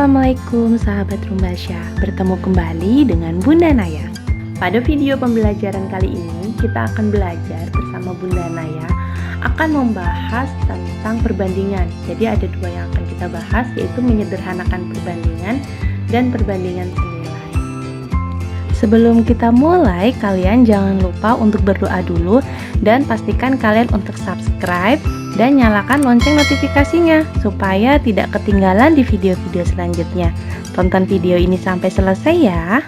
Assalamualaikum sahabat Rumbasya, bertemu kembali dengan Bunda Naya. Pada video pembelajaran kali ini kita akan belajar bersama Bunda Naya akan membahas tentang perbandingan. Jadi ada dua yang akan kita bahas, yaitu menyederhanakan perbandingan dan perbandingan senilai. Sebelum kita mulai, kalian jangan lupa untuk berdoa dulu dan pastikan kalian untuk subscribe dan nyalakan lonceng notifikasinya supaya tidak ketinggalan di video-video selanjutnya. Tonton video ini sampai selesai ya.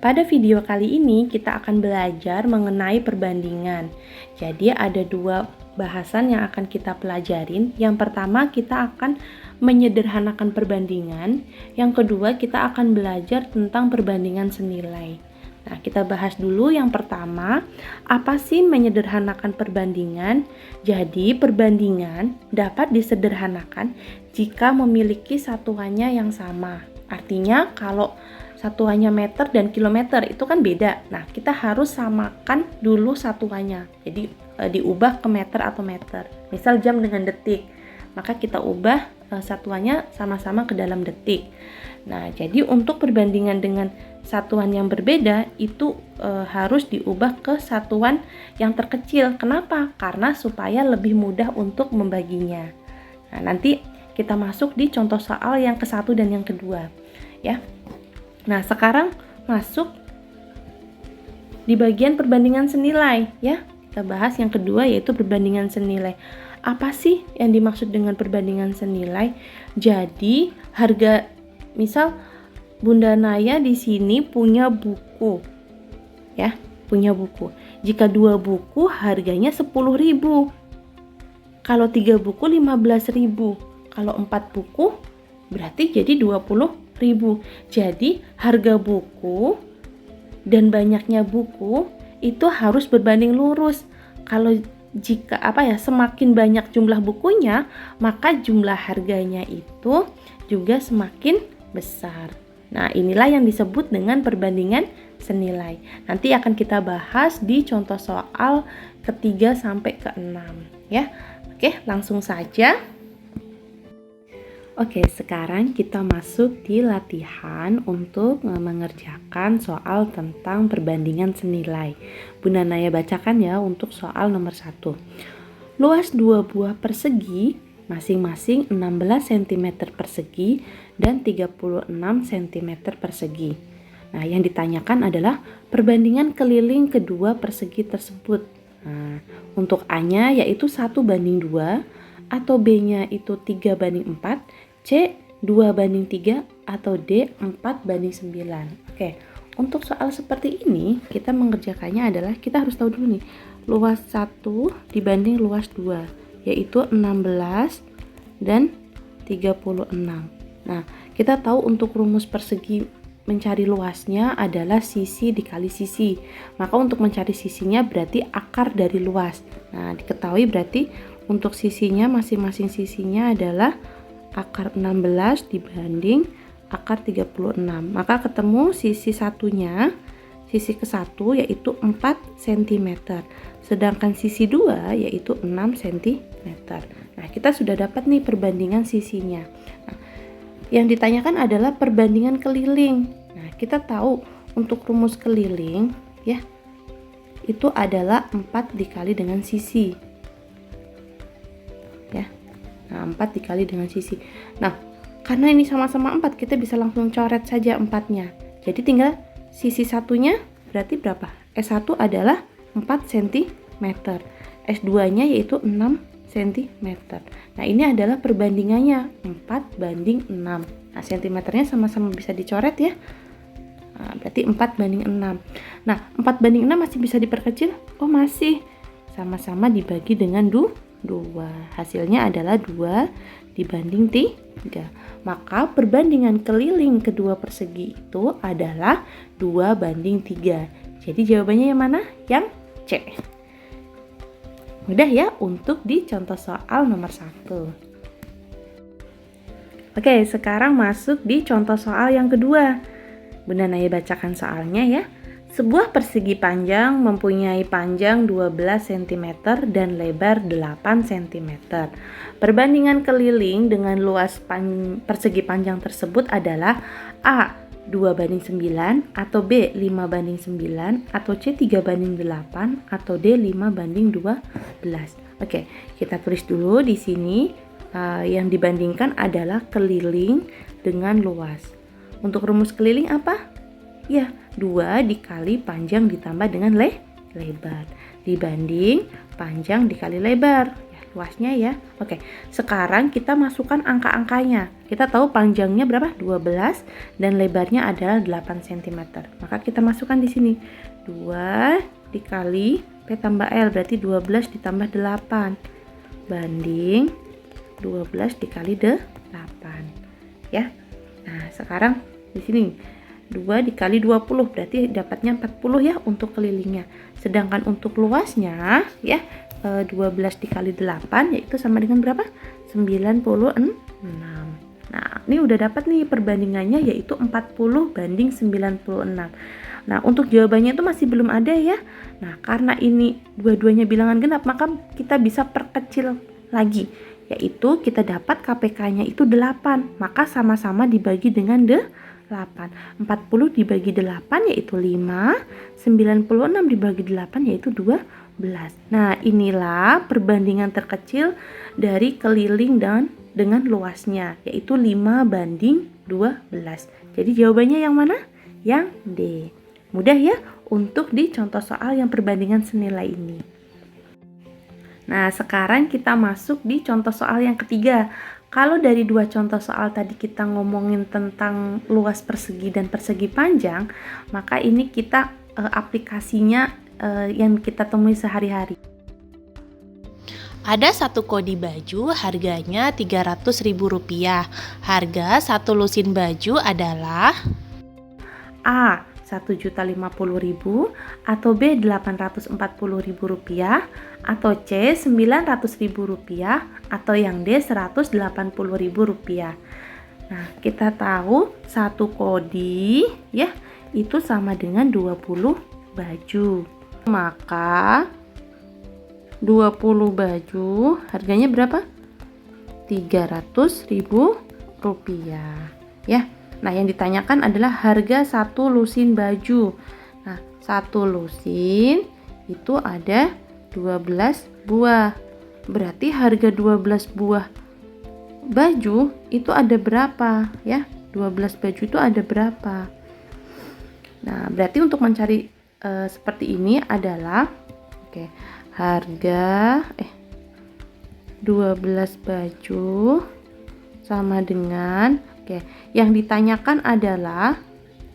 Pada video kali ini kita akan belajar mengenai perbandingan. Jadi ada dua bahasan yang akan kita pelajarin. Yang pertama kita akan menyederhanakan perbandingan. Yang kedua kita akan belajar tentang perbandingan senilai. Nah, kita bahas dulu yang pertama, apa sih menyederhanakan perbandingan? Jadi perbandingan dapat disederhanakan jika memiliki satuannya yang sama. Artinya kalau satuannya meter dan kilometer itu kan beda. Nah, kita harus samakan dulu satuannya. Jadi diubah ke meter atau meter. Misal jam dengan detik, maka kita ubah satuannya sama-sama ke dalam detik. Nah, jadi untuk perbandingan dengan satuan yang berbeda itu harus diubah ke satuan yang terkecil. Kenapa? Karena supaya lebih mudah untuk membaginya. Nah, nanti kita masuk di contoh soal yang ke-1 dan yang kedua, ya. Nah, sekarang masuk di bagian perbandingan senilai, ya. Kita bahas yang kedua, yaitu perbandingan senilai. Apa sih yang dimaksud dengan perbandingan senilai? Jadi, harga, misal Bunda Naya di sini punya buku, ya, punya buku. Jika 2 buku harganya 10.000. Kalau 3 buku 15.000. Kalau 4 buku berarti jadi 20.000. Jadi harga buku dan banyaknya buku itu harus berbanding lurus. Kalau jika semakin banyak jumlah bukunya, maka jumlah harganya itu juga semakin besar. Nah, inilah yang disebut dengan perbandingan senilai. Nanti akan kita bahas di contoh soal ke-3 sampai ke-6, ya. Oke, langsung saja. Oke, sekarang kita masuk di latihan untuk mengerjakan soal tentang perbandingan senilai. Bunda Naya bacakan ya untuk soal nomor 1. Luas 2 buah persegi masing-masing 16 cm persegi dan 36 cm persegi. Nah, yang ditanyakan adalah perbandingan keliling kedua persegi tersebut. Nah, untuk A-nya yaitu 1:2, atau B-nya itu 3:4, C 2:3, atau D 4:9. Oke, untuk soal seperti ini kita mengerjakannya adalah kita harus tahu dulu nih luas 1 dibanding luas 2, yaitu 16 dan 36. Nah, kita tahu untuk rumus persegi mencari luasnya adalah sisi dikali sisi. Maka untuk mencari sisinya berarti akar dari luas. Nah, diketahui berarti untuk sisinya, masing-masing sisinya adalah akar 16 dibanding akar 36. Maka ketemu sisi satunya, sisi ke-1 yaitu 4 cm. Sedangkan sisi 2 yaitu 6 cm. Nah, kita sudah dapat nih perbandingan sisinya. Nah, yang ditanyakan adalah perbandingan keliling. Nah, kita tahu untuk rumus keliling, ya, itu adalah 4 dikali dengan sisi. Ya. Nah, 4 dikali dengan sisi. Nah, karena ini sama-sama 4, kita bisa langsung coret saja 4-nya. Jadi tinggal sisi satunya berarti berapa? S1 adalah 4 cm. S2-nya yaitu 6 cm. Nah, ini adalah perbandingannya 4:6. Nah, cm-nya sama-sama bisa dicoret ya. Nah, berarti 4:6. Nah, 4:6 masih bisa diperkecil? Oh, masih. Sama-sama dibagi dengan 2. Hasilnya adalah 2 dibanding 3. Maka perbandingan keliling kedua persegi itu adalah 2:3. Jadi jawabannya yang mana? Yang C. Mudah ya untuk di contoh soal nomor 1. Oke, sekarang masuk di contoh soal yang kedua. Bunda Naya bacakan soalnya ya. Sebuah persegi panjang mempunyai panjang 12 cm dan lebar 8 cm. Perbandingan keliling dengan luas persegi panjang tersebut adalah A. 2:9 atau B. 5:9 atau C. 3:8 atau D. 5:12. Oke, kita tulis dulu di sini yang dibandingkan adalah keliling dengan luas. Untuk rumus keliling apa? Ya, 2 dikali panjang ditambah dengan lebar dibanding panjang dikali lebar. Ya, luasnya ya. Oke, sekarang kita masukkan angka-angkanya. Kita tahu panjangnya berapa? 12 dan lebarnya adalah 8 cm. Maka kita masukkan di sini. 2 dikali P tambah L berarti 12 ditambah 8 banding 12 dikali 8. Ya. Nah, sekarang di sini 2 dikali 20 berarti dapatnya 40 ya untuk kelilingnya. Sedangkan untuk luasnya ya 12 dikali 8 yaitu sama dengan berapa? 96. Nah, ini udah dapat nih perbandingannya yaitu 40 banding 96. Nah, untuk jawabannya itu masih belum ada ya. Nah, karena ini dua-duanya bilangan genap, maka kita bisa perkecil lagi. Yaitu kita dapat KPK-nya itu 8. Maka sama-sama dibagi dengan 8. 40 dibagi 8 yaitu 5. 96 dibagi 8 yaitu 12. Nah, inilah perbandingan terkecil dari keliling dan dengan luasnya, yaitu 5:12. Jadi jawabannya yang mana? Yang D. Mudah ya untuk di contoh soal yang perbandingan senilai ini. Nah, sekarang kita masuk di contoh soal yang ketiga. Kalau dari dua contoh soal tadi kita ngomongin tentang luas persegi dan persegi panjang, maka ini kita aplikasinya yang kita temui sehari-hari. Ada satu kodi baju, harganya Rp300.000. Harga satu lusin baju adalah A. Rp1.050.000 atau B. Rp840.000 atau C. Rp900.000 atau yang D. Rp180.000. Nah, kita tahu satu kodi ya itu sama dengan 20 baju. Maka 20 baju harganya berapa? Rp300.000 ya. Nah, yang ditanyakan adalah harga satu lusin baju. Nah, satu lusin itu ada 12 buah. Berarti harga 12 buah baju itu ada berapa ya? 12 baju itu ada berapa? Nah, berarti untuk mencari seperti ini adalah harga 12 baju sama dengan yang ditanyakan adalah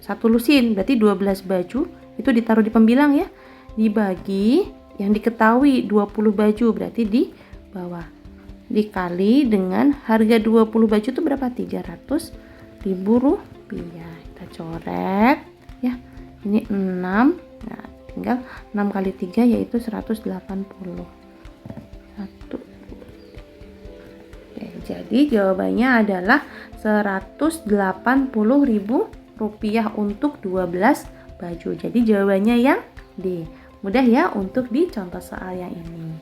satu lusin, berarti 12 baju itu ditaruh di pembilang ya, dibagi yang diketahui 20 baju berarti di bawah, dikali dengan harga 20 baju itu berapa? Rp300.000. Kita coret ya, ini 6. Nah, tinggal 6 kali 3 yaitu 180. Jadi jawabannya adalah Rp180.000 untuk 12 baju. Jadi jawabannya yang D. Mudah ya untuk di contoh soal yang ini.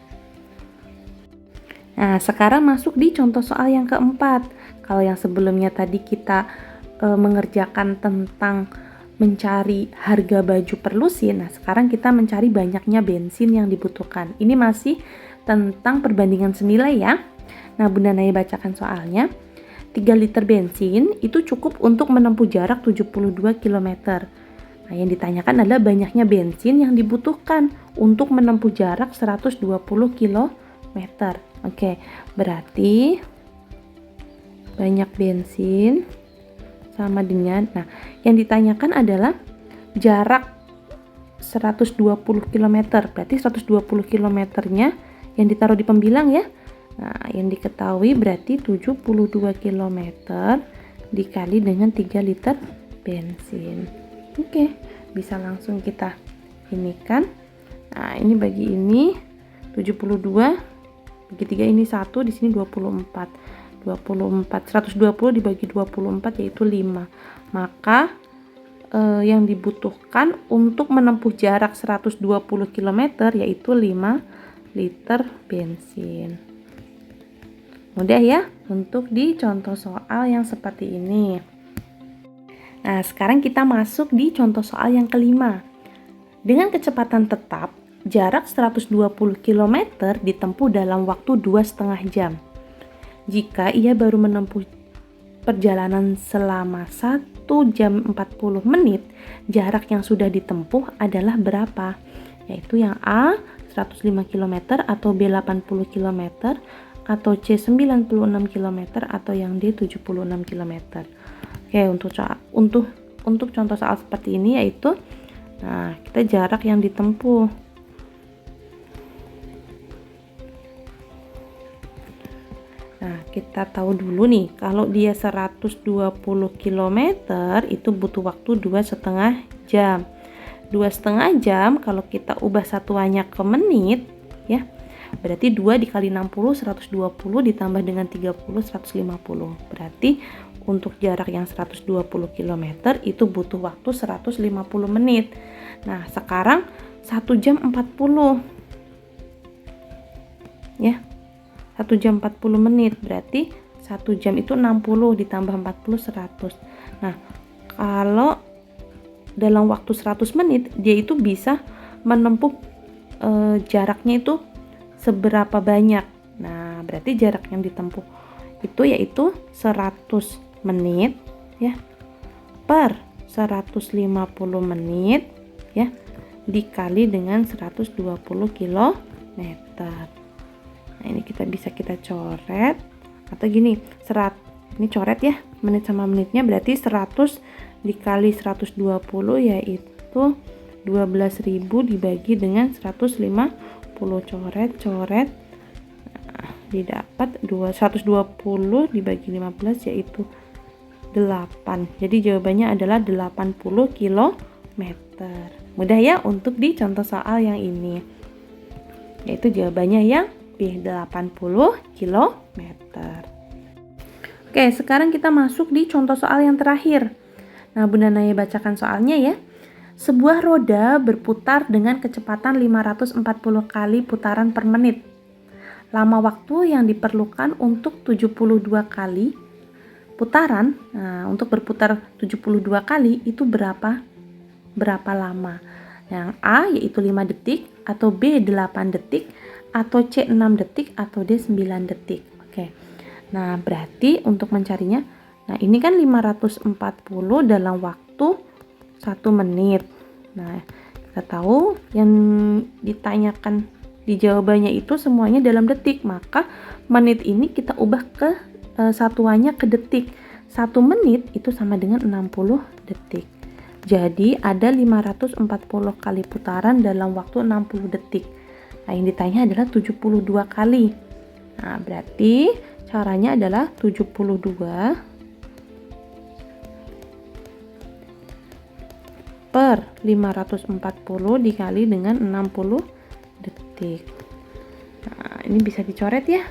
Nah, sekarang masuk di contoh soal yang keempat. Kalau yang sebelumnya tadi kita mengerjakan tentang mencari harga baju per lusin. Nah, sekarang kita mencari banyaknya bensin yang dibutuhkan. Ini masih tentang perbandingan senilai ya. Nah, Bunda Naya bacakan soalnya. 3 liter bensin itu cukup untuk menempuh jarak 72 km. Nah, yang ditanyakan adalah banyaknya bensin yang dibutuhkan untuk menempuh jarak 120 km. Oke, berarti banyak bensin sama dengan, nah, yang ditanyakan adalah jarak 120 km. Berarti 120 km-nya yang ditaruh di pembilang ya. Nah, yang diketahui berarti 72 km dikali dengan 3 liter bensin. Oke, bisa langsung kita ini kan. Nah, ini bagi ini 72 bagi 3 ini 1, di sini 24. 120 dibagi 24 yaitu 5. Maka yang dibutuhkan untuk menempuh jarak 120 km yaitu 5 liter bensin. Mudah ya untuk di contoh soal yang seperti ini. Nah, sekarang kita masuk di contoh soal yang kelima. Dengan kecepatan tetap, jarak 120 km ditempuh dalam waktu 2,5 jam. Jika ia baru menempuh perjalanan selama 1 jam 40 menit, jarak yang sudah ditempuh adalah berapa? Yaitu yang A 105 km atau B 80 km atau C 96 km atau yang D 76 km. Oke, untuk contoh soal seperti ini yaitu kita jarak yang ditempuh. Nah, kita tahu dulu nih, kalau dia 120 km itu butuh waktu 2,5 jam. 2,5 jam kalau kita ubah satuannya ke menit ya. Berarti 2 dikali 60 120 ditambah dengan 30 150. Berarti untuk jarak yang 120 km itu butuh waktu 150 menit. Nah, sekarang 1 jam 40. Ya. 1 jam 40 menit, berarti 1 jam itu 60 ditambah 40 100. Nah, kalau dalam waktu 100 menit dia itu bisa menempuh jaraknya itu seberapa banyak. Nah, berarti jarak yang ditempuh itu yaitu 100 menit ya per 150 menit ya dikali dengan 120 km. Nah, ini kita coret atau gini, ini coret ya, menit sama menitnya berarti 100 dikali 120 yaitu 12.000 dibagi dengan 150. Coret didapat 120 dibagi 15 yaitu 8. Jadi jawabannya adalah 80 km. Mudah ya untuk di contoh soal yang ini. Yaitu jawabannya yang B 80 km. Oke, sekarang kita masuk di contoh soal yang terakhir. Nah, Bunda Naya bacakan soalnya ya. Sebuah roda berputar dengan kecepatan 540 kali putaran per menit. Lama waktu yang diperlukan untuk 72 kali putaran, untuk berputar 72 kali itu berapa lama? Yang A yaitu 5 detik, atau B 8 detik, atau C 6 detik, atau D 9 detik. Oke. Nah, berarti untuk mencarinya, nah ini kan 540 dalam waktu 1 menit. Nah, kita tahu yang ditanyakan di jawabannya itu semuanya dalam detik, maka menit ini kita ubah ke satuannya ke detik. 1 menit itu sama dengan 60 detik. Jadi ada 540 kali putaran dalam waktu 60 detik. Nah, yang ditanya adalah 72 kali. Nah, berarti caranya adalah 72 per 540 dikali dengan 60 detik. Nah, ini bisa dicoret ya.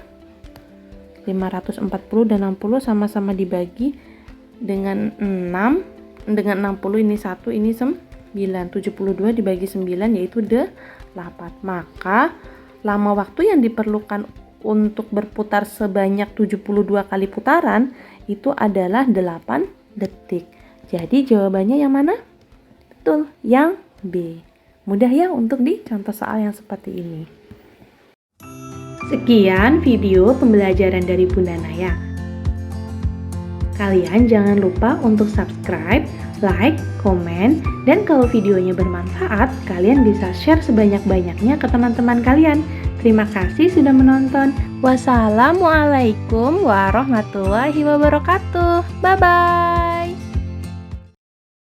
540 dan 60 sama-sama dibagi dengan 6. Dengan 60 ini 1, ini 9. 72 dibagi 9 yaitu 8. Maka lama waktu yang diperlukan untuk berputar sebanyak 72 kali putaran itu adalah 8 detik. Jadi jawabannya yang mana? Betul, yang B. Mudah ya untuk di contoh soal yang seperti ini. Sekian video pembelajaran dari Bunda Naya. Kalian jangan lupa untuk subscribe, like, komen, dan kalau videonya bermanfaat, kalian bisa share sebanyak-banyaknya ke teman-teman kalian. Terima kasih sudah menonton. Wassalamualaikum warahmatullahi wabarakatuh. Bye-bye.